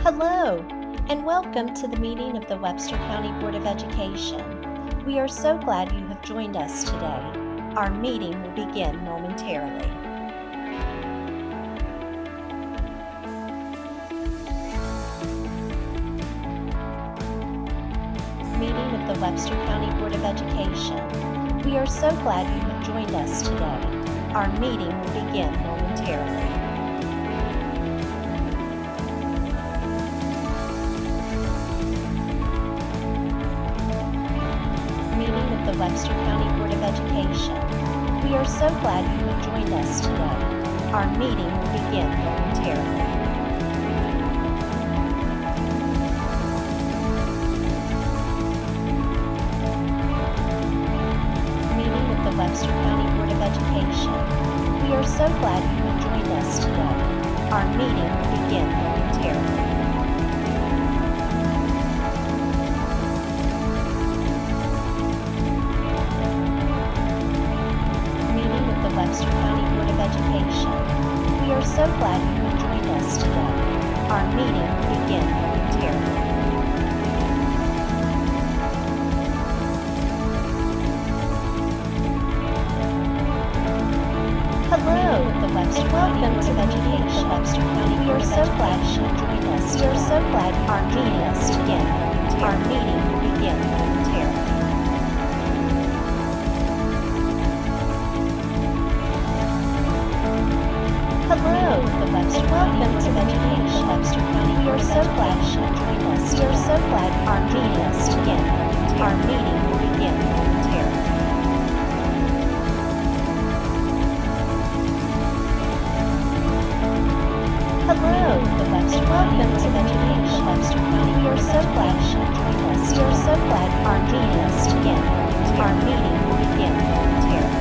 Hello, and welcome to the meeting of the Webster County Board of Education. We are so glad you have joined us today. Our meeting will begin momentarily. Meeting of the Webster County Board of Education. We are so glad you have joined us today. Our meeting will begin momentarily. The Webster County Board of Education. We are so glad you have joined us today. Our meeting will begin momentarily. Meeting of the Webster County Board of Education. We are so glad you have joined us today. Our meeting will begin momentarily. Webster County Board of Education. We are so glad you have joined us today. Our meeting will begin momentarily. Hello, the Webster Welcome to Education, Webster County. We are so glad you have joined us. We are so glad you are joining us today. Our meeting will begin momentarily. Hello, the Webster Welcome to Education, Webster County. We are so glad you have joined us. We are so glad you are joining us today. Our meeting will begin momentarily. Hello, the Webster Welcome to Education, Webster County. We are so glad you have joined us. We are so glad you are joining us today. Our meeting will begin momentarily.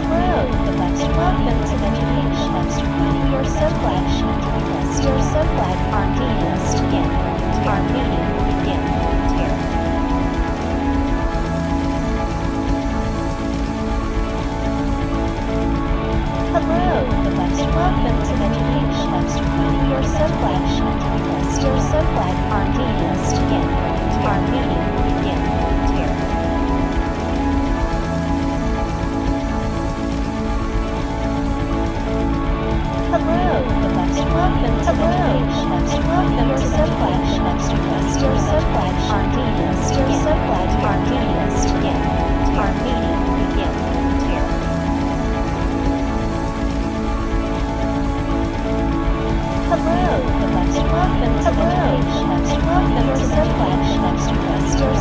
Hello, the Webster Welcome to Education, Webster County. We are so glad you have joined us. We are so glad you are joining us today. Our meeting will begin momentarily. Hello, the Webster Welcome to Education, Webster County. We are so glad you have joined us. We are so glad you are joining us today. Our meeting will begin momentarily. Hello, the Webster Welcome to Education, Webster Welcome to Education, Webster County. We are so glad you are joining us. We are so glad you are joining us today. Our meeting will begin momentarily. Hello, the Webster Welcome to Education, Webster Welcome to Education, Webster County. We are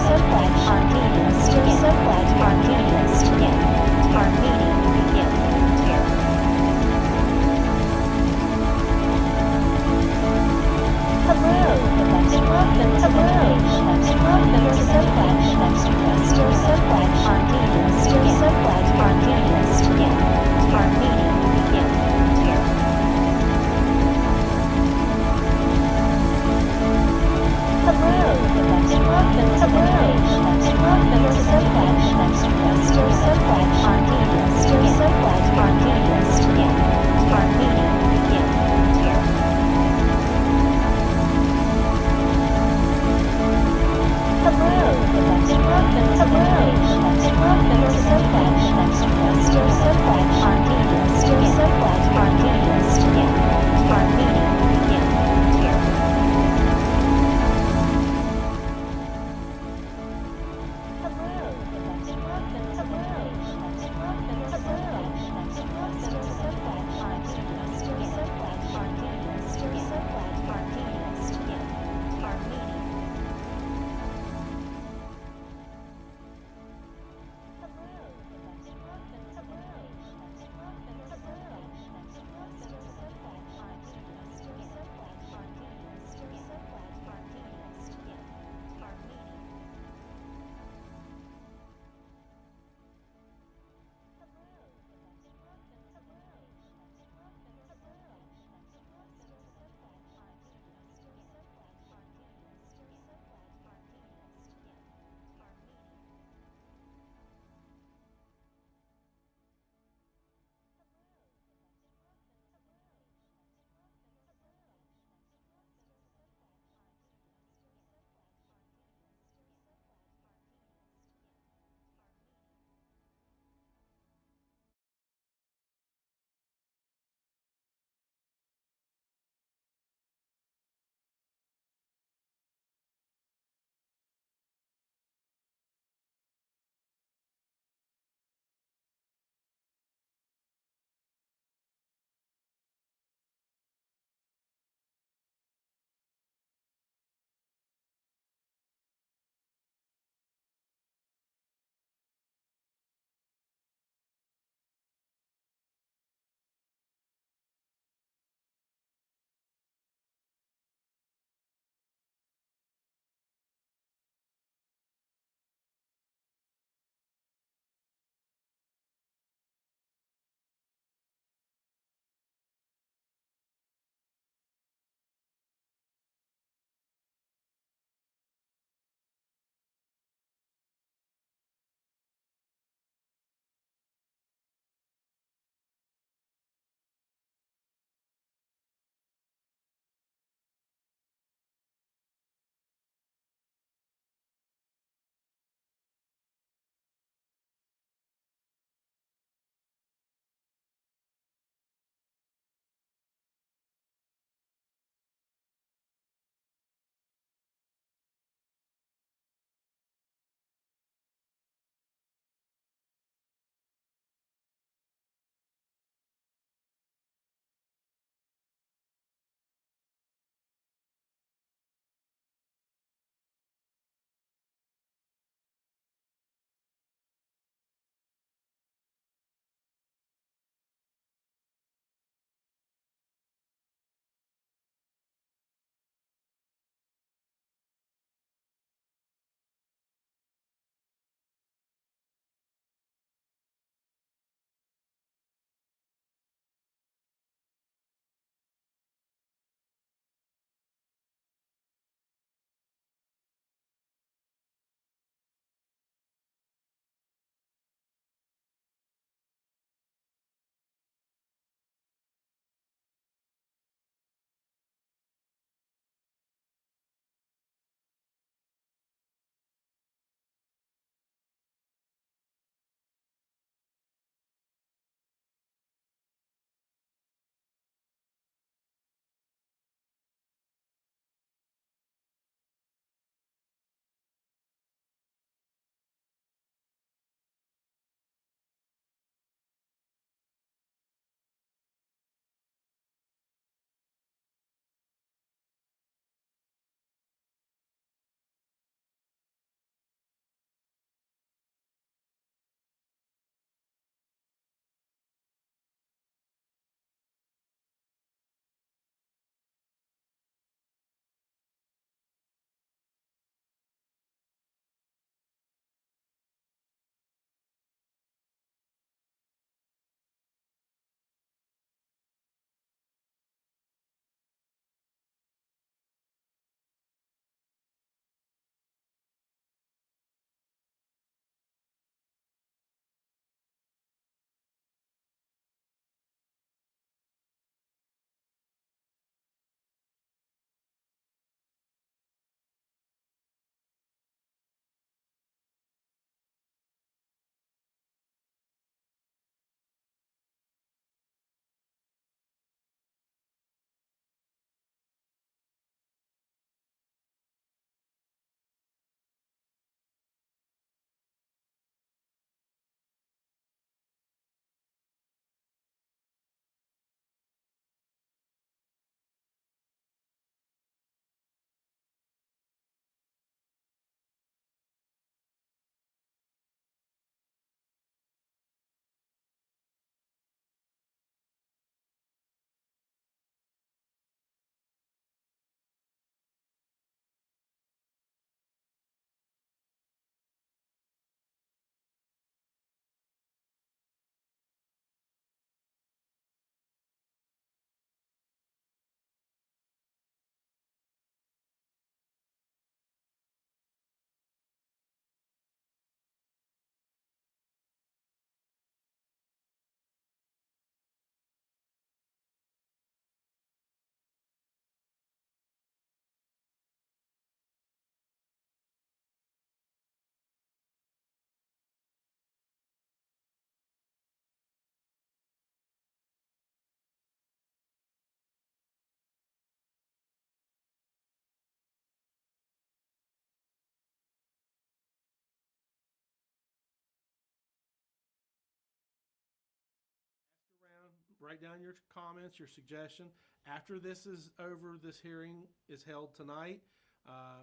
write down your comments, your suggestion. After this is over, this hearing is held tonight.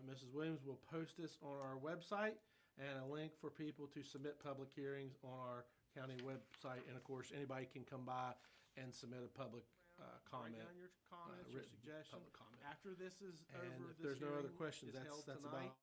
Mrs. Williams will post this on our website and a link for people to submit public hearings on our county website. And of course, anybody can come by and submit a public comment. Write down your comments, your suggestion. Public comment. After this is over, if there's no other questions, that's about.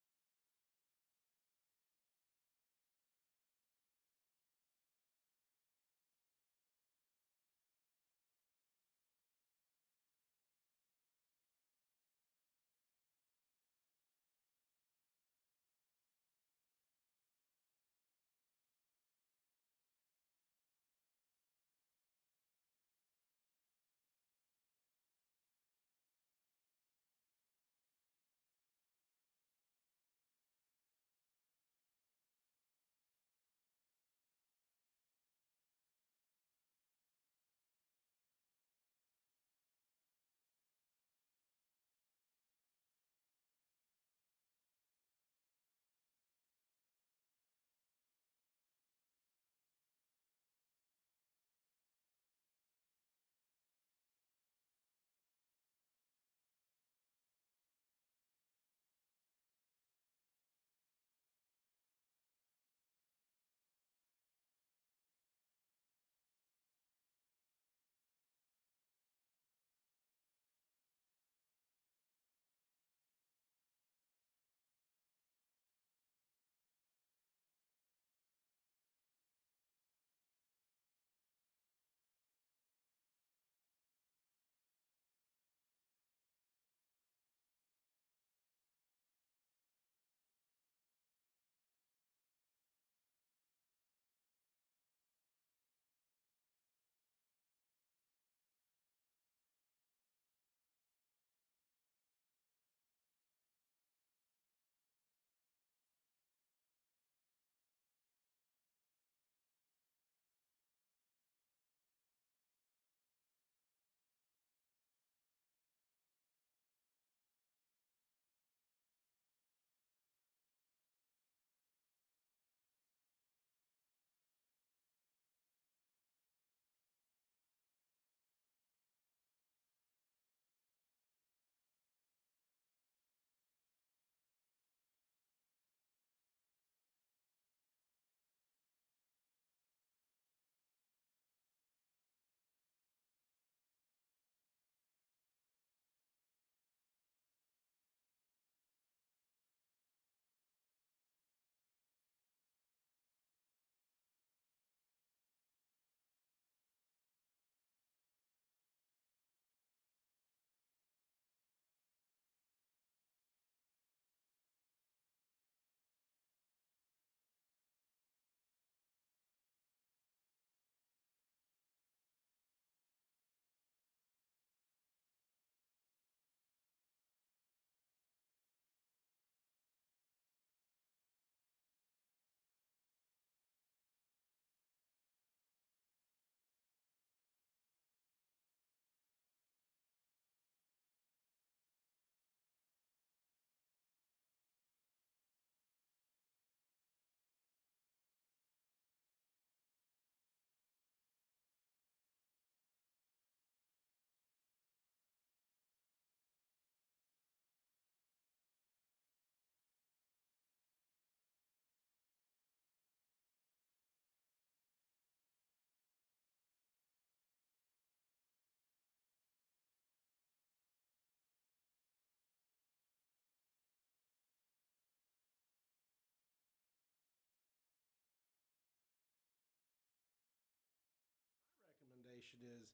Recommendation is,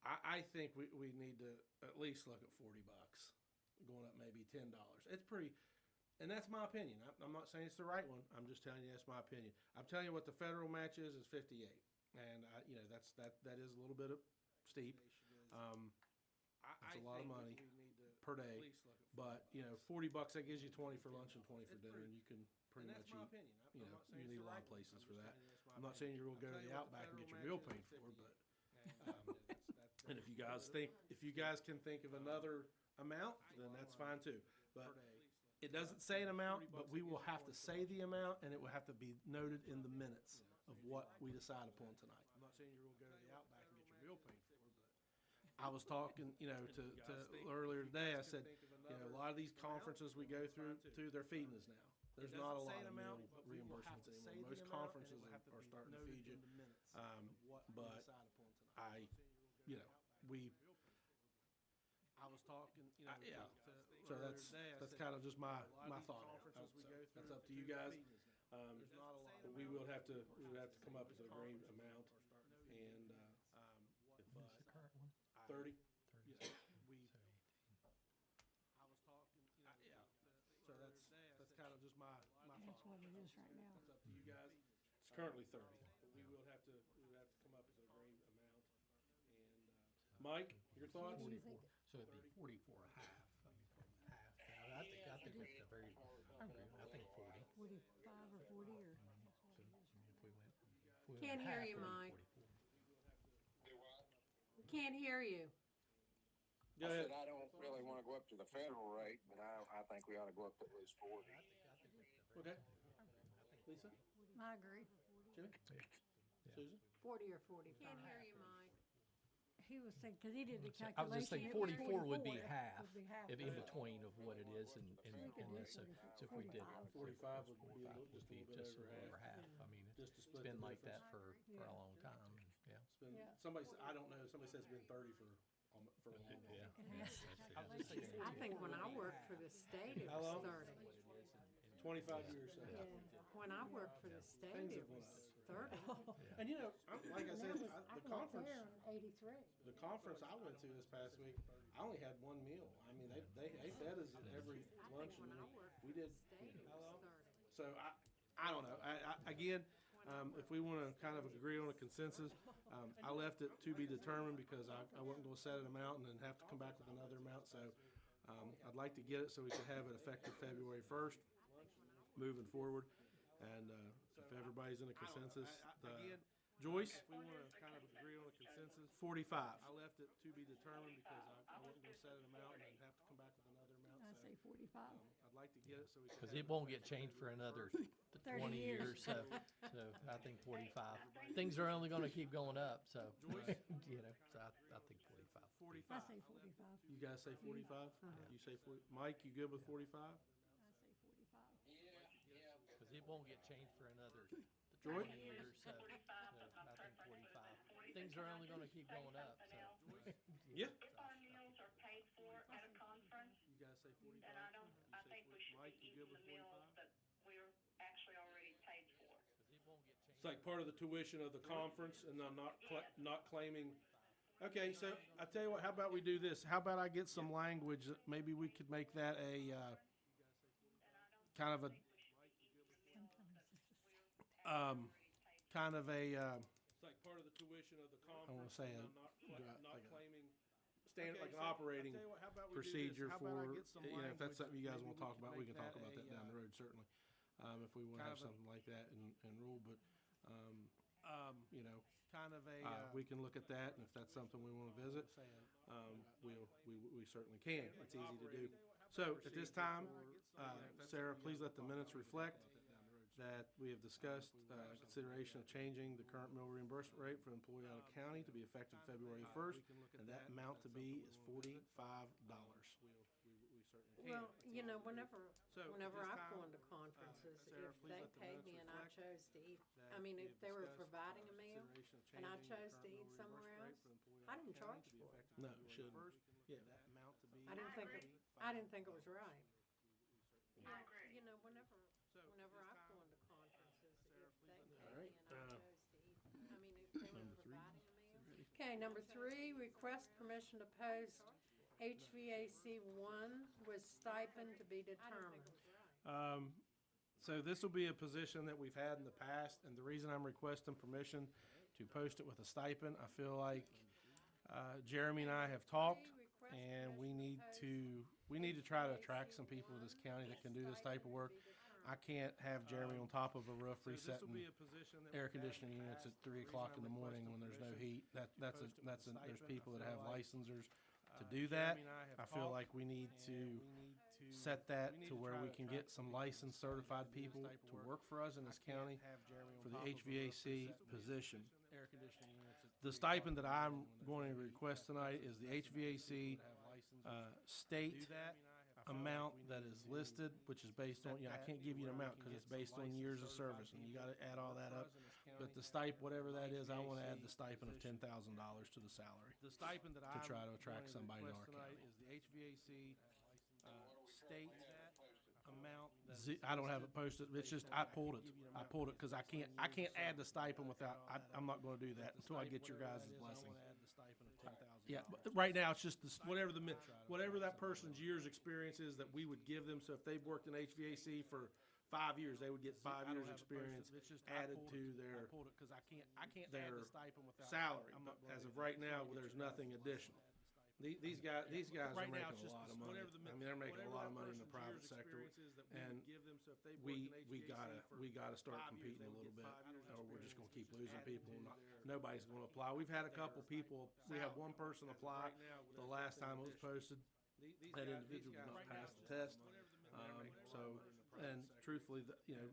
I think we need to at least look at $40, going up maybe $10. It's pretty, and that's my opinion. I'm not saying it's the right one. I'm just telling you that's my opinion. I'm telling you what the federal match is 58, and that is a little bit of steep. It's a lot of money per day, but $40 that gives you 20 for lunch and 20 for dinner, and you can. Pretty much eat, you need a lot of places for that. I'm not saying you're going to go to the Outback and get your meal paid for, but and if you guys can think of another amount, then that's fine too. But it doesn't say an amount, but we will have to say the amount, and it will have to be noted in the minutes of what we decide upon tonight. I'm not saying you're going to go to the Outback and get your meal real paid for. But I was talking, to earlier today. I said, a lot of these conferences we go through, they're feeding us now. There's not a lot of meal reimbursements anymore. Most conferences are starting to feed you. But I was talking, so that's kind of just my thought on it. That's up to you guys. But we would have to come up with an agreed amount, and What's the current one? 30. 30. I was talking, so that's kind of just my thought. That's what it is right now. It's up to you guys. It's currently 30. But we would have to come up with an agreed amount. And Mike, your thoughts? What do you think? So it'd be 44 a half. I mean, half. I think that's a very. I agree. I think 40. 45 or 40 or? So if we went. Can't hear you, Mike. Can't hear you. Go I ahead. said I don't really want to go up to the federal rate, but I think we ought to go up to at least 40. Okay. Lisa? I agree. Jimmy? Yeah. Susan? 40 or 45. Can't hear you, Mike. He was thinking, because he did the I was just calculation. thinking it was 44 would be 44. half, Would be half. if in between of what it is, and this. So if we did 45 would be 45 would be just a little over half. I mean, Just to it's split been the like that difference. for a long time. Yeah. It's been, Yeah. somebody, I don't know, somebody says it's been 30 for a long time. Yeah. I think when I worked for the state, it How was long? 30. 25 years. So. When I worked for the state, Things it have went was up. 30. And like I said, I the went conference, there in 83. the conference I went to this past week, I only had one meal. I mean, they fed us every I lunch, think when and I worked we for did. the state, it was 30. So I don't know. Again, if we want to kind of agree on a consensus, I left it to be determined because I wasn't going to set an amount and then have to come back with another amount. So I'd like to get it so we can have it effective February 1st, moving forward. And if everybody's in a consensus, Joyce, if we want to kind of agree on a consensus, 45. I left it to be determined because I wasn't going to set an amount and then have to come back with another amount. I So say 45. I'd like to get it so we can. Because have it won't get changed for another 30 20 years. So I think 45. Things are only going to keep going up. So, so I think 45. 45. I say 45. You guys say 45? You say 40? Mike, you good with 45? I say 45. Because it won't get changed for another Joy? 20 years. So I think 45. Things are only going to keep going up. So Yeah. If our meals are paid for at a conference, You guys say 45? then I think we should Mike, be you good using with the 45? meals that we're actually already paid for. it won't get changed. It's like part of the tuition of the conference, and I'm not claiming. Okay, so I tell you what. How about we do this? How about I get some language that maybe we could make that a kind of a It's like part of the tuition of the conference. I want to say not claiming standard like an operating procedure for if that's something you guys want to talk about, we can talk about that down the road certainly. If we want to have something like that in rule, but we can look at that, and if that's something we want to visit, we certainly can. It's easy to do. So at this time, Sarah, please let the minutes reflect that we have discussed consideration of changing the current mill reimbursement rate for employee out of county to be effective February 1st, and that amount to be is $45. Well, whenever at this I've time, gone to conferences, Sarah, if please they let the paid minutes me and I reflect chose to eat, that I mean, we if have they were discussed, providing a meal consideration of and I changing the chose current to eat mill somewhere reimbursement else, rate for employee I out of didn't county charge to be for it. effective No, February shouldn't. 1st, Yeah. that amount to be I didn't think it was right. I agree. Whenever I've gone to conferences, if they paid All me right, and I chose to eat, I mean, if they were providing a meal. Okay, number 3, request permission to post HVAC 1 with stipend to be determined. So this will be a position that we've had in the past, and the reason I'm requesting permission to post it with a stipend, I feel like Jeremy and I have talked, and we need to try to attract some people to this county that can do this type of work. I can't have Jeremy on top of a roof resetting air conditioning units at 3 o'clock in the morning when there's no heat. There's people that have licensors to do that. I feel like we need to set that to where we can get some licensed certified people to work for us in this county for the HVAC position. The the stipend that I'm going to request tonight is the HVAC state amount that is listed, which is based on, I can't give you an amount because it's based on years of service, and you got to add all that up. But the stipend, whatever that is, I want to add the stipend of $10,000 to the salary. The stipend that to try to attract somebody in our county is the HVAC state amount. I don't have it posted. It's just I pulled it. I pulled it because I can't add the stipend without. I'm not going to do that until I get your guys' blessing. Yeah, but right now it's just this, whatever that person's years experience is that we would give them. So if they've worked in HVAC for 5 years, they would get 5 years experience added to their salary. But as of right now, there's nothing additional. These guys are making a lot of money. I mean, they're making a lot of money in the private sector, and we gotta start competing a little bit, or we're just gonna keep losing people. Nobody's gonna apply. We've had a couple people. We had one person apply the last time it was posted. That individual did not pass the test. And truthfully,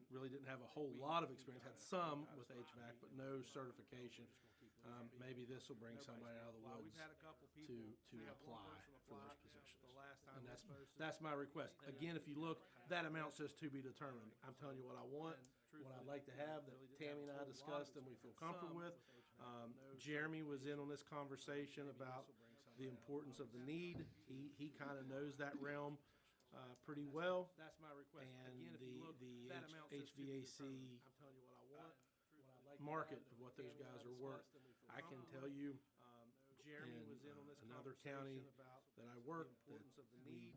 really didn't have a whole lot of experience. Had some with HVAC, but no certification. Maybe this will bring somebody out of the woods to apply for those positions. And that's my request. Again, if you look, that amount says to be determined. I'm telling you what I want, what I'd like to have that Tammy and I discussed and we feel comfortable with. Jeremy was in on this conversation about the importance of the need. He kind of knows that realm pretty well. That's my request. And the HVAC market of what those guys are worth. I can tell you, Jeremy was in on this another county that I worked that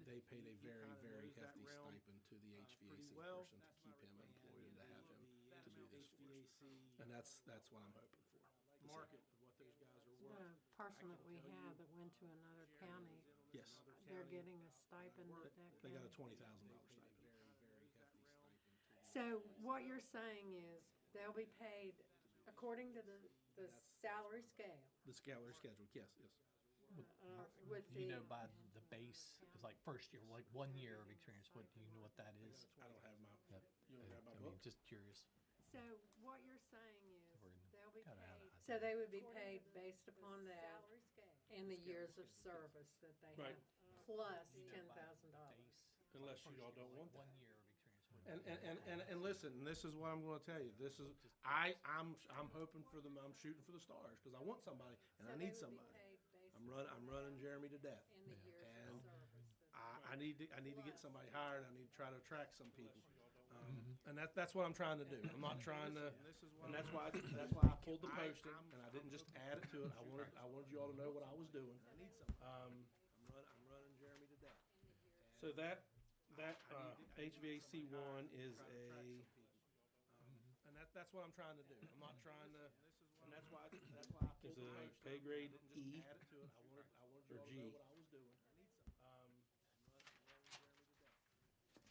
they paid a very, very hefty stipend to the HVAC person to keep him employed and to have him to do this for us. And that's what I'm hoping for. Market of what those guys are worth. The person that we have that went to another county, Yes. they're getting a stipend at that They got a county. $20,000 stipend. So what you're saying is they'll be paid according to the salary scale. The salary schedule, yes. With Do you the, know by the base, it's like first year, like 1 year of experience, what, do you know what that is? I don't have my, Yep. you don't have my I mean, book? just curious. so what you're saying is We're gonna they'll be kinda paid, have an so they would be paid based upon that and the years of service that they Right. have, plus Do you know by $10,000. base, Unless you first all year, don't like want that. 1 year of experience. And listen, and this is what I'm going to tell you. This is I'm hoping for them. I'm shooting for the stars because I want somebody and So I they need would be somebody. paid based I'm running Jeremy to death. in the years And of service. I need to get somebody hired. I need to try to attract some people. And that's what I'm trying to do. I'm not trying to, and that's why I pulled the posting and I didn't just add it to it. I wanted you all to know what I was doing. I'm running Jeremy to death. So that HVAC one is and that's what I'm trying to do. I'm not trying to, and that's why I pulled the posting. Is a pay grade E or G.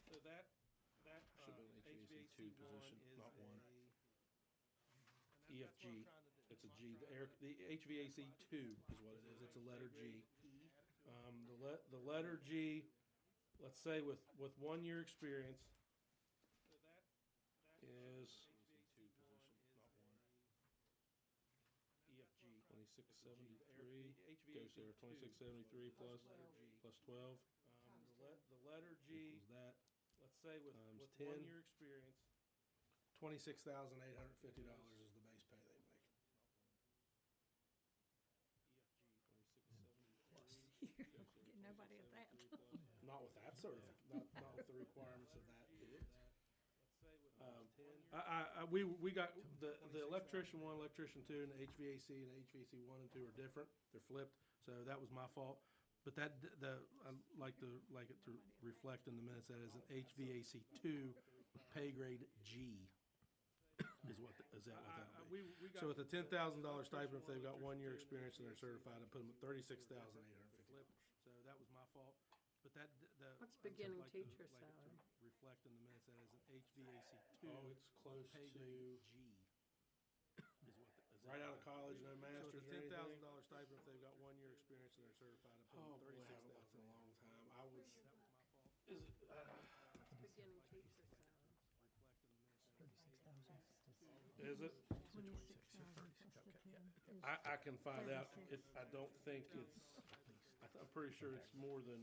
So that should be an HVAC 2 position, not 1. EFG, it's a G. The HVAC 2 is what it is. It's a letter G. The letter G, let's say with 1 year experience, is EFG 2673 goes there. 2673 plus 12. The letter G equals that. Let's say with 10, 1 year experience, $26,850 is the base pay they make. Get nobody at that. Not with that certificate, not with the requirements of that. We got the electrician 1, electrician 2, and the HVAC and the HVAC 1 and 2 are different. They're flipped, so that was my fault. But I like it to reflect in the minutes that is an HVAC 2 pay grade G is that what that'll be. So with a $10,000 stipend, if they've got 1 year experience and they're certified, I put them at $36,850. So that was my fault. But What's beginning teacher salary? Reflect in the minutes that is an HVAC 2. Oh, it's close pay grade G. Right out of college, no masters or anything. $10,000 stipend if they've got 1 year experience and they're certified. I put them at $36,000. I haven't worked in a long time. Is it? Beginning teacher salary. Is it? 26,000 plus the 10. I can find out. I don't think it's, I'm pretty sure it's more than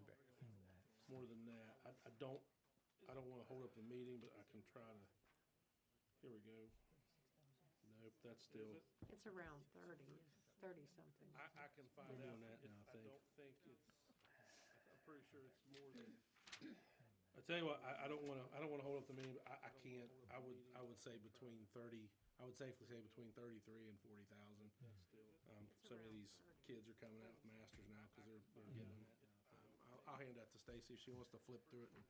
that. I don't wanna hold up the meeting, but I can try to, here we go. Nope, that's still, It's around 30 something. I can find out that now, I don't think it's, I'm pretty sure it's more than. I tell you what, I don't wanna hold up the meeting, but I can't, I would say between 30, I would safely say between 33 and 40,000. Some of these kids are coming out with masters now, cause they're getting them. I'll hand that to Stacy if she wants to flip through it and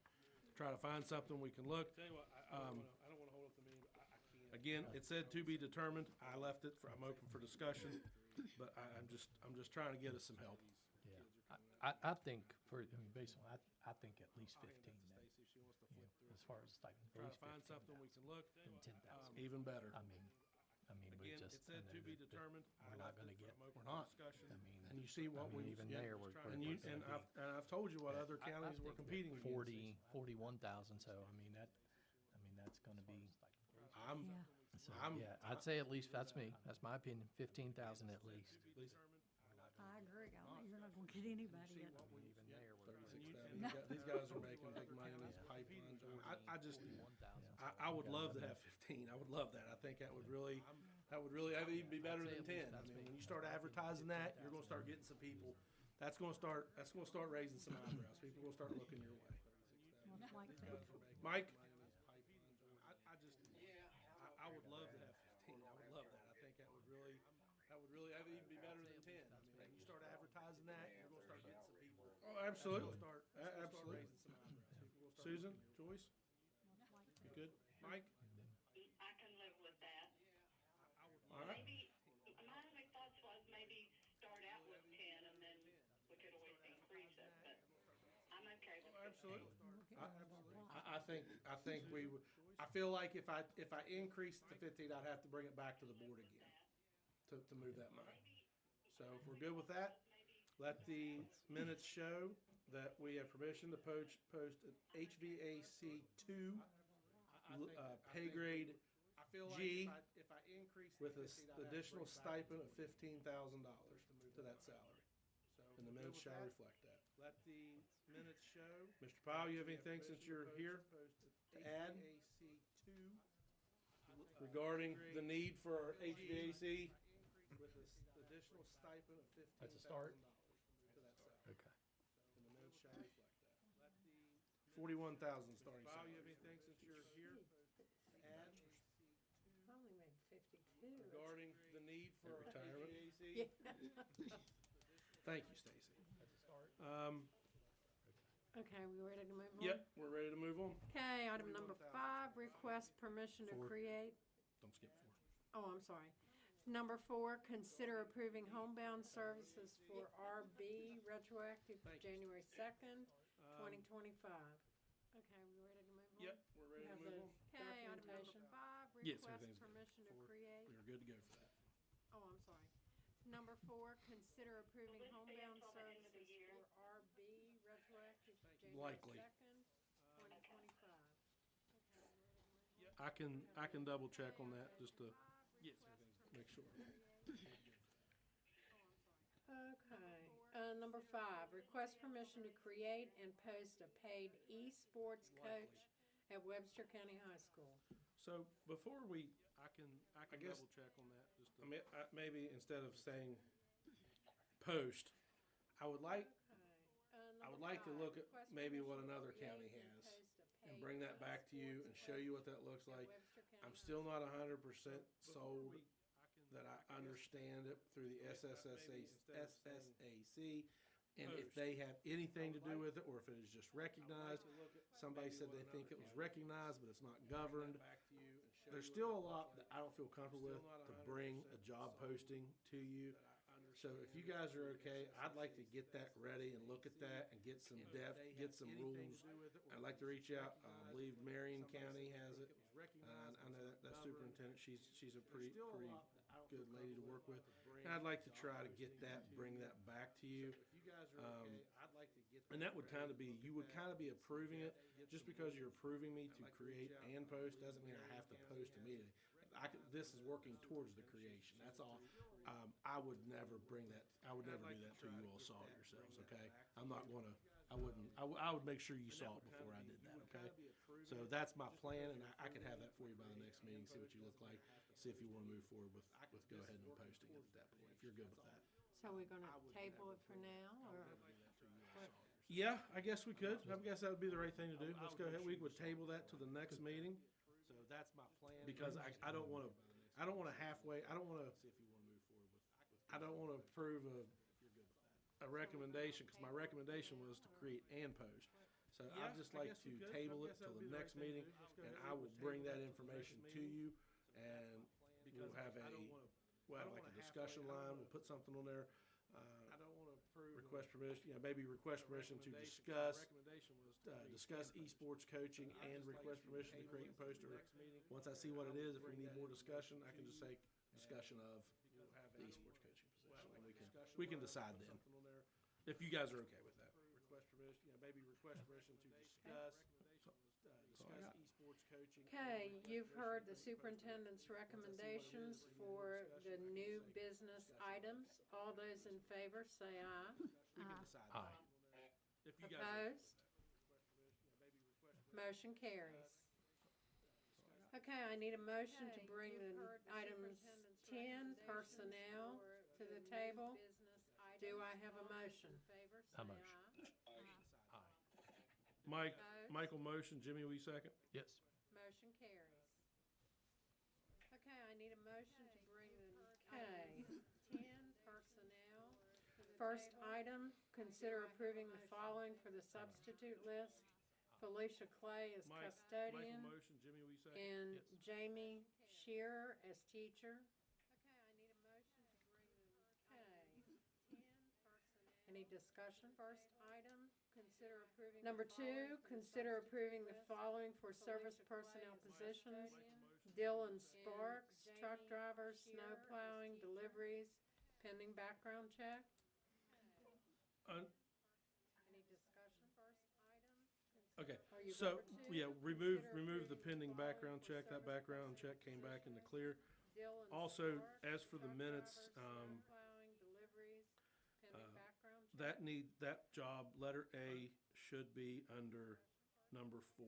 try to find something we can look. Tell you what, I don't wanna hold up the meeting, but I can't. Again, it said to be determined, I left it I'm open for discussion, but I'm just trying to get us some help. Yeah, I think basically, I think at least 15 then, as far as like, at Try least to find 15,000. something we can look. And 10,000. Even better. I mean, we Again, just. it said I know to be that determined. We're not gonna get, We're not. I mean. And you see what we. Even yeah, there, we're and you, gonna and be- I've told you what other I counties we're think competing that against. 41,000, so I mean, that's gonna be, I'm, Yeah. so, I'm- yeah, I'd say at least, that's me, that's my opinion, 15,000 at least. I agree. You're not gonna get anybody at I mean, even there, we're. 36,000. These guys are making big money in these pipelines. I just, I would love to have 15. I would love that. I think that would really, that would even be better than 10. I mean, when you start advertising that, you're gonna start getting some people. That's gonna start raising some eyebrows. People will start looking your way. What's like that? Mike? I would love to have 15. I would love that. I think that would really even be better than 10. I mean, when you start advertising that, you're gonna start getting some people. Oh, absolutely. Absolutely. Susan, Joyce? You good? Mike? I can live with that. All right. Maybe, my only thoughts was maybe start out with 10 and then we could always increase it, but I'm okay with 15. Absolutely. We're getting rid of our block. I think we would, I feel like if I increased it to 15, I'd have to bring it back to the board again to move that money. So if we're good with that, let the minutes show that we have permission to post an HVAC 2 pay grade G with an additional stipend of $15,000 to that salary. And the minutes shall reflect that. Let the minutes show. Mr. Powell, you have anything since you're here to add regarding the need for HVAC with an additional stipend of $15,000 That's a start? to that salary? Okay. And the minutes shall reflect that. 41,000 starting salary. You have anything since you're here to add I only made 52. regarding the need for retirement? HVAC? Thank you, Stacy. That's a start. Okay, we ready to move on? Yep, we're ready to move on. Okay, item number 5, request permission to 4. create, Don't skip 4. oh, I'm sorry. Number 4, consider approving homebound services for RB retroactive to Thank you. January 2nd, 2025. Okay, we ready to move on? Yep, we're ready to Have move the on. Okay, item number 5, Yes, request everything's good. permission to create, We are good to go for that. oh, I'm sorry. Number 4, consider approving Will this be homebound until the end of the services year? for RB retroactive to January Likely. 2nd, 2025. Okay, we ready to move on? I can double check on that just to make sure. Okay, number 5, request permission to create and post a paid esports coach at Webster County High School. So before we, I guess, double check on that. Just to, I mean, maybe instead of saying post, I would like to look at maybe what another county has and bring that back to you and show you what that looks like. I'm still not 100% sold that I understand it through the SSAC, and if they have anything to do with it, or if it is just recognized. Somebody said they think it was recognized, but it's not governed. There's still a lot that I don't feel comfortable with to bring a job posting to you. So if you guys are okay, I'd like to get that ready and look at that and get some depth, get some rules. I'd like to reach out. I believe Marion County has it. I know that superintendent, she's a pretty good lady to work with. And I'd like to try to get that, bring that back to you. And that would kind of be, you would kind of be approving it. Just because you're approving me to create and post doesn't mean I have to post immediately. this is working towards the creation. That's all. I would never bring that. I would never do that till you all saw it yourselves. Okay. I'm not gonna. I wouldn't. I would make sure you saw it before I did that. Okay. So that's my plan, and I can have that for you by the next meeting. See what you look like. See if you want to move forward with go ahead and posting it at that point. If you're good with that. So we're gonna table it for now, or? Yeah, I guess we could. I guess that would be the right thing to do. Let's go ahead. We would table that to the next meeting. So that's my plan. Because I don't want to. I don't want to halfway. I don't want to. I don't want to approve a recommendation because my recommendation was to create and post. So I'd just like to table it till the next meeting, and I will bring that information to you, and we'll have like a discussion line. We'll put something on there. Request permission, maybe request permission to discuss esports coaching and request permission to create and post. Or once I see what it is, if we need more discussion, I can just say discussion of the esports coaching position, and we can decide then if you guys are okay with that. Request permission, maybe request permission to discuss esports coaching. Okay, you've heard the superintendent's recommendations for the new business items. All those in favor, say aye. We can decide. Aye. If you guys are Opposed? Motion carries. Okay, I need a motion to bring the items 10, personnel, to the table. Do I have a motion? A motion. Mike, Opposed? Michael motion, Jimmy, will you second? Yes. Motion carries. Okay, I need a motion to bring the, 10, personnel. First item, consider approving the following for the substitute list. Felicia Clay as custodian Michael motion, Jimmy, will you second? and Yes. Jamie Shearer as teacher. Okay, I need a motion to bring the, 10, personnel. Any discussion? First item, consider approving. Number 2, consider approving the following for service personnel positions. Dylan Sparks, truck driver, snow plowing, deliveries, pending background check. Any discussion? First item. Okay, Are you so, over to? yeah, remove Consider the pending approving background check. That background check came back in the clear. Also, as for the minutes, that job, letter A, should be under number 4.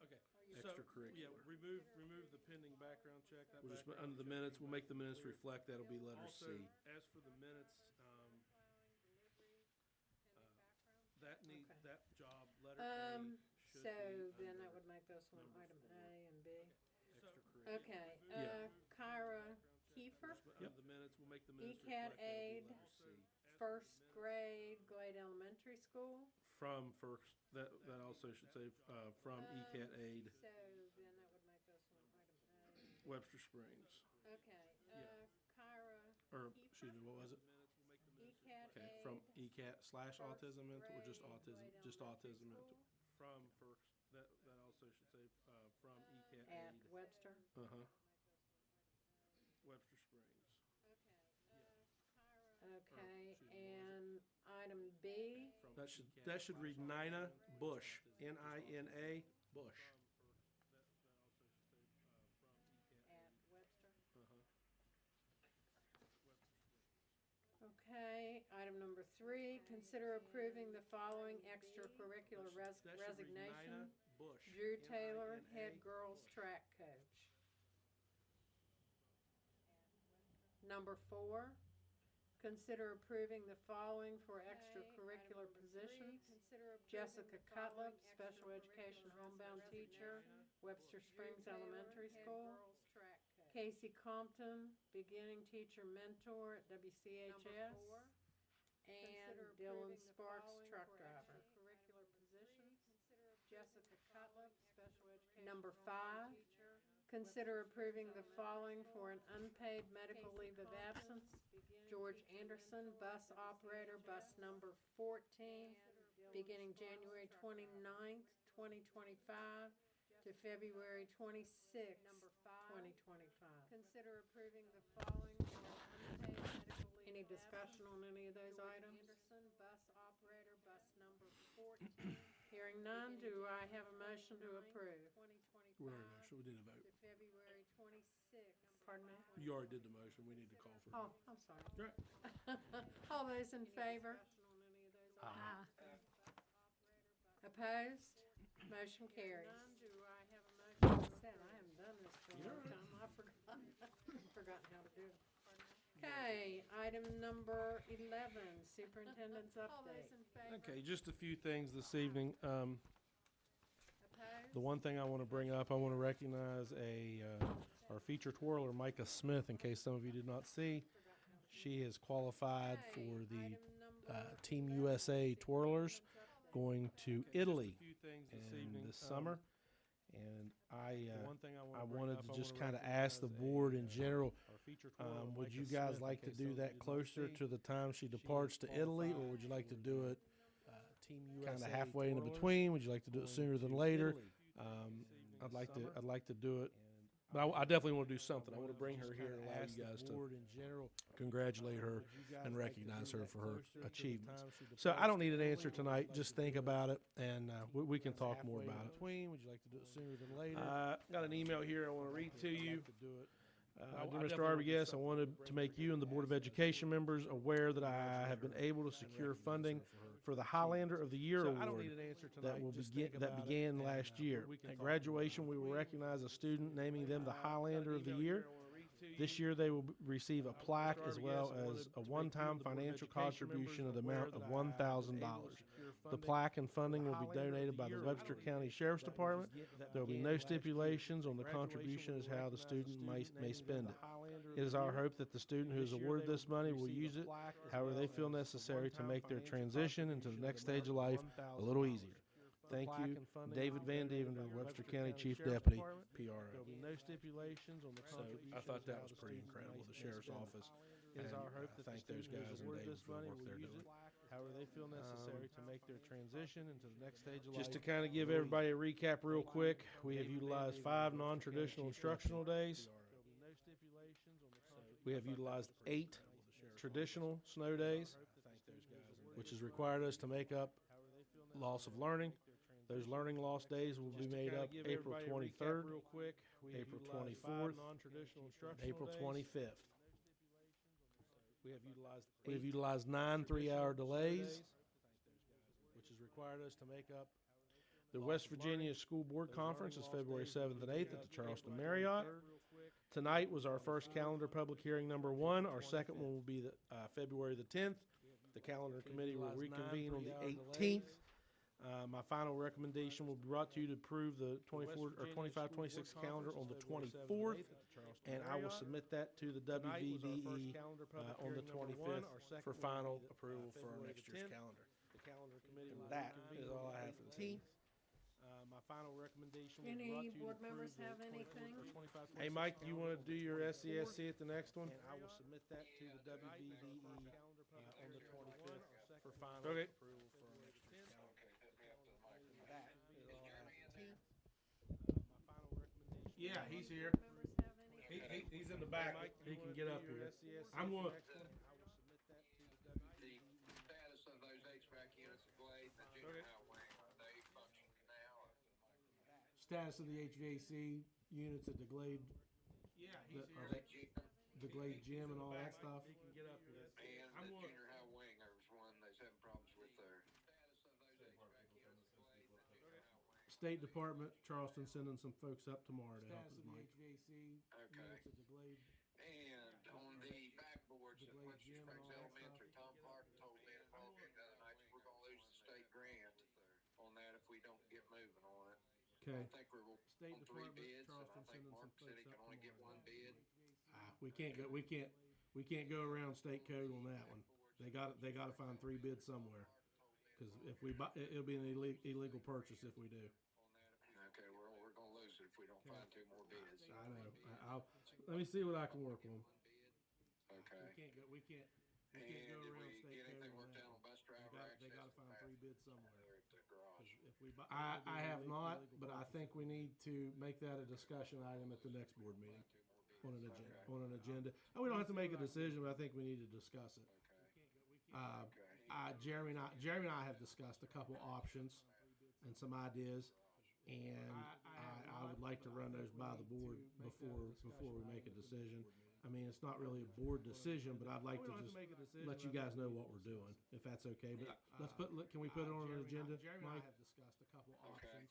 Okay. Extracurricular. Yeah, remove the pending background check. We'll just, under the minutes, we'll make the minutes reflect, that'll be letter C. As for the minutes, that job, letter A, should So be then that under would make this one item A and B. extracurricular. Okay, Yeah. Kyra Kiefer, Under the minutes, we'll make the minutes ECAT reflect, that'll be aide. letter C. first grade, Glade Elementary School. From first, that also should say, from ECAT aid, So then that would make this one item A. Webster Springs. Okay, Yeah. Kyra Or, excuse me, what was it? ECAT Okay, aide. from ECAT / autism mentor, or just grade, autism, Glade just Elementary autism mentor? School. From first, that also should say, from ECAT At aid. Webster. Uh-huh. Webster Springs. Okay, and item B, That should read Nina Bush, Nina Bush. at Webster. Uh-huh. Okay, item number 3, consider approving the following extracurricular That should read resignation. Nina Bush. Drew Taylor, Nina. head girls track coach. Number 4, consider approving the following for extracurricular positions. Jessica Cutlip, special education homebound teacher, Webster Springs Elementary School. Casey Compton, beginning teacher mentor at WCHS. And Dylan Sparks, truck driver. Jessica Cutlip, special education. Number 5, consider approving the following for an unpaid medical leave of absence. George Anderson, bus operator, bus number 14, beginning January 29th, 2025 to February 26th, 2025. Consider approving the following for unpaid medical leave. Any discussion on any of those items? Anderson, bus operator, bus number 14. Hearing none, do I have a motion to approve? We're already there, so we did a vote. To February 26th, Pardon me? You already did the motion. We need to call for it. Oh, I'm sorry. Right. All those in favor? Aye. Opposed? Motion carries. Do I have a motion? Said, I haven't done this for a long time. I forgot. Forgotten how to do it. Okay, item number 11, superintendent's update. Okay, just a few things this evening. Opposed? The one thing I want to bring up, I want to recognize our featured twirler, Micah Smith, in case some of you did not see. She has qualified for the Team USA twirlers going to Italy this summer. And I wanted to just kind of ask the board in general, would you guys like to do that closer to the time she departs to Italy, or would you like to do it kind of halfway in between? Would you like to do it sooner than later? I'd like to do it, but I definitely want to do something. I want to bring her here and allow you guys to congratulate her and recognize her for her achievements. So I don't need an answer tonight. Just think about it, and we can talk more about it. Would you like to do it sooner than later? Got an email here I want to read to you. Dear Mr. Arbogast, I wanted to make you and the Board of Education members aware that I have been able to secure funding for the Highlander of the Year award that began last year. At graduation, we will recognize a student, naming them the Highlander of the Year. This year, they will receive a plaque as well as a one-time financial contribution of the amount of $1,000. The plaque and funding will be donated by the Webster County Sheriff's Department. There will be no stipulations on the contribution as how the student may spend it. It is our hope that the student who is awarded this money will use it however they feel necessary to make their transition into the next stage of life a little easier. Thank you, David Van Devender, Webster County Chief Deputy, PRO. So I thought that was pretty incredible, the Sheriff's Office. And thank those guys and David for the work they're doing. However they feel necessary to make their transition into the next stage of life. Just to kind of give everybody a recap real quick, we have utilized 5 non-traditional instructional days. We have utilized 8 traditional snow days, which has required us to make up loss of learning. Those learning loss days will be made up April 23rd, April 24th, April 25th. We have utilized 9 3-hour delays, which has required us to make up. The West Virginia School Board Conference is February 7th and 8th at the Charleston Marriott. Tonight was our first calendar public hearing number 1. Our second one will be February the 10th. The calendar committee will reconvene on the 18th. My final recommendation will be brought to you to approve the 25-26 calendar on the 24th, and I will submit that to the WVDE on the 25th for final approval for our next year's calendar. And that is all I have for the 18th. My final recommendation will be brought to Any you board to members approve have the anything? 25-26 Hey, Mike, do you want to do your SESC at the next one? And I will submit that to the WVDE on the 25th for final approval for our next year's calendar. That is all I have for the 18th. My final recommendation. Yeah, he's here. He's in the back. He can get up here. I'm going to. The status of those HVAC units at Glade, the junior high wing, are they functioning now? Status of the HVAC units at the Glade. Yeah, he's here. The Glade gym and all that stuff. He can get up here. And the junior high wing, there was one that's having problems with their State Department, Charleston, sending some folks up tomorrow to help us, Mike. Okay. And on the backboards at Webster Springs Elementary, Tom Clark told me in a call game the other night, we're going to lose the state grant on that if we don't get moving on it. Okay. I think we're on 3 bids, and I think Mark said he can only get 1 bid. We can't go around state code on that one. They got to find 3 bids somewhere. Because if we buy, it'll be an illegal purchase if we do. Okay, we're going to lose it if we don't find 2 more bids. I know. Let me see what I can work on. Okay. We can't go And did around we state get anything code on worked that out on one. bus driver They got to access? find 3 bids somewhere. They're at the garage. If we buy, I have not, but I think we need to make that a discussion item at the next board meeting on an agenda. And we don't have to make a decision, but I think we need to discuss it. Jeremy and I have discussed a couple options and some ideas. and I would like to run those by the board before we make a decision. I mean, it's not really a board decision, but I'd like to just let you guys know what we're doing, if that's okay. But can we put it on an agenda, Mike? Have discussed a couple options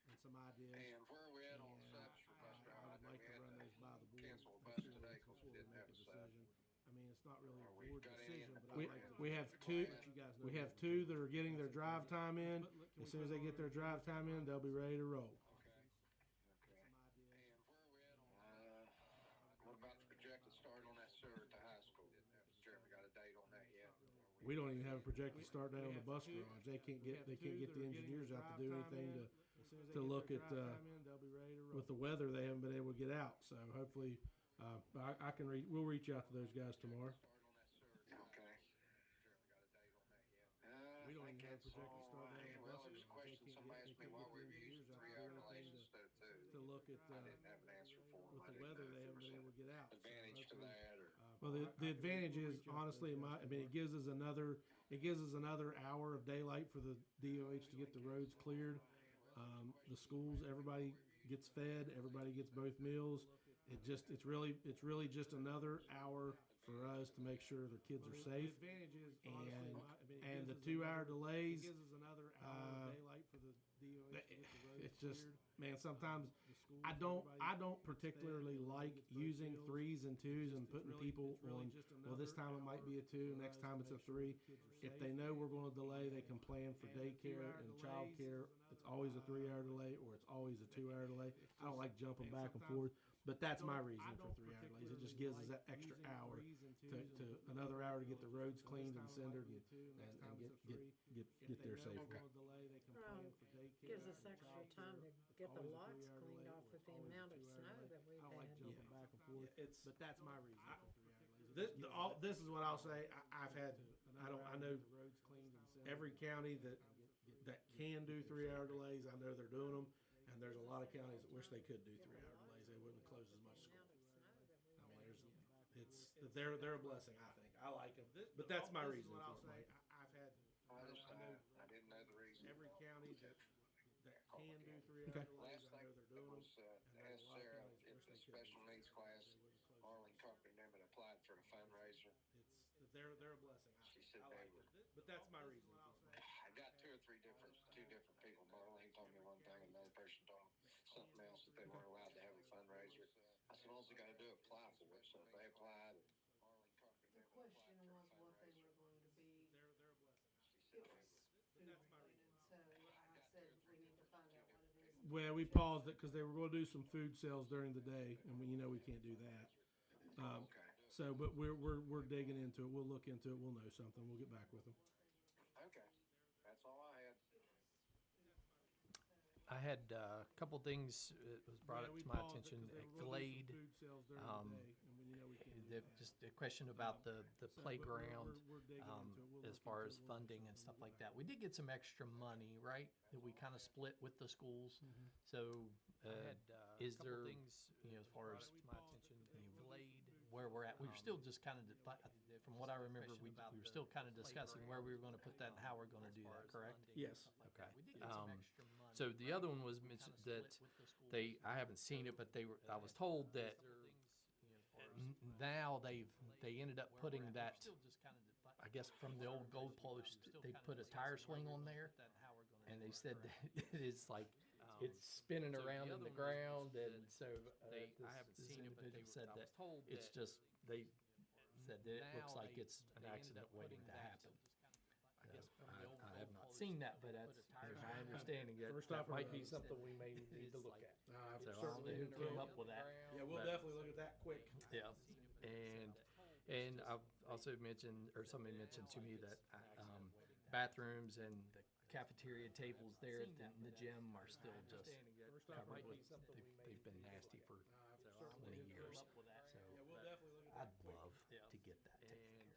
and some ideas. And where are we at on subs for bus I driving? would like to run those by the board Cancel a bus before today 'cause we we didn't make have a a sub. decision. I mean, it's not really a Or we board got any decision, in but the we plan? we have two. We have two that are getting their drive time in. As soon as they get their drive time in, they'll be ready to roll. Okay. And where are we at on? What about the projected start on that sewer at the high school? Jeremy got a date on that yet? We don't even have a projected start date on the bus garage. They can't get the engineers out to do anything to look at with the weather. They haven't been able to get out. So hopefully, we'll reach out to those guys tomorrow. Okay. We don't even have a projected start date on the Well, bus there's a garage. question somebody asked me while we were using 3-hour delays instead of 2. To look at I didn't have an answer for them. with I the didn't weather, know they if haven't there been able was to get out. an advantage to hopefully- that or. Well, the advantage is honestly, it gives us another hour of daylight for the DOH to get the roads cleared. The schools, everybody gets fed, everybody gets both meals. It's really just another hour for us to make sure their kids are safe. And the 2-hour delays, it's just, man, sometimes I don't particularly like using 3s and 2s and putting people on, well, this time it might be a 2, next time it's a 3. If they know we're going to delay, they can plan for daycare and childcare. It's always a 3-hour delay or it's always a 2-hour delay. I don't like jumping back and forth, but that's my reason for 3-hour delays. It just gives us that extra hour to another hour to get the roads cleaned and cindered and get there safely. Gives us extra time to get the lots cleaned off with the amount of snow that we've had. Back and forth. But that's my reason for 3-hour delays. This is what I'll say. I know every county that can do 3-hour delays. I know they're doing them, and there's a lot of counties that wish they could do 3-hour delays. They wouldn't close as much school. I mean, they're a blessing. I think I like them, but that's my reason for it, Mike. I didn't know the reason. Every county that can do 3-hour Last delays, I know thing they're doing was, them. asked Sarah if the special needs class, Arlen Carpenter and them had applied for the fundraiser. They're a blessing. She said they were. But that's my reason for it. I got two different people. Marlene told me one thing, another person told me something else, that they weren't allowed to have a fundraiser. I said, all they got to do is apply for it. So if they applied, The question was what they were going to be. They're a blessing. It was food related, so I said we need to find out what it is. Well, we paused it because they were going to do some food sales during the day, and we can't do that. okay. So, but we're digging into it. We'll look into it. We'll know something. We'll get back with them. Okay. That's all I had. I had a couple things that was brought up to my attention at Glade. Just a question about the playground, as far as funding and stuff like that. We did get some extra money, right, that we kind of split with the schools. So is there, as far as my attention, Glade, where we're at, we were still just kind of, from what I remember, we were still kind of discussing where we were going to put that and how we're going to do that, correct? Yes. Okay. So the other one was mentioned that I haven't seen it, but I was told that now they ended up putting that, I guess from the old goalpost, they put a tire swing on there, and they said that it is like, it's spinning around in the ground, and so I haven't seen it, but they said that it's just, they said that it looks like it's an accident waiting to happen. I have not seen that, but that's my understanding that that might be something we may need to look at. So I don't know who came up with that. Yeah, we'll definitely look at that quick. Yeah, and I've also mentioned, or somebody mentioned to me that bathrooms and the cafeteria tables there at the gym are still just covered with, they've been nasty for 20 years. So I'd love to get that taken care of.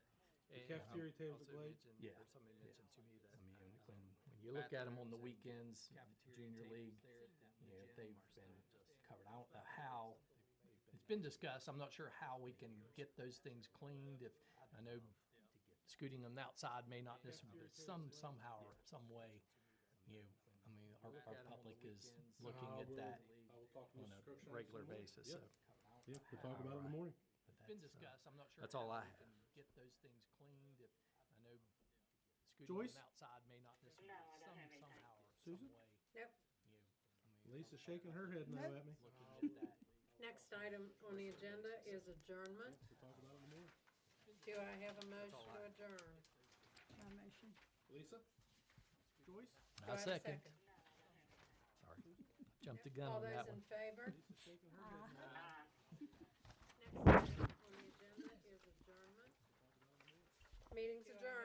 The cafeteria tables are Glade? Yeah. Somebody mentioned to me that, I mean, when you look at them on the weekends, Junior League, they've been covered. I don't know how, it's been discussed. I'm not sure how we can get those things cleaned. If, I know scooting them outside may not necessarily, but somehow or some way, I mean, our public is looking at that I will talk to on Mrs. a Crookshanks regular in the morning. basis, Yep. so. Yep, we'll talk about it in the morning. But It's been that's, discussed, I'm not sure. that's all how I we have. can Get those things cleaned, if, I know scooting Joyce? them outside may not necessarily, No, I don't have anything. somehow or some Susan? way, Nope. you know, I mean, Lisa's shaking her head no Nope. at me. looking at that. Next item on the agenda is adjournment. We'll talk about it in the morning. Do I have a motion to adjourn? My motion. Lisa? Joyce? Do I I'll have a second. Sorry, jumped the gun All on that those one. in favor? Lisa's shaking her head no. Next item on the agenda is adjournment. Meeting's adjourned.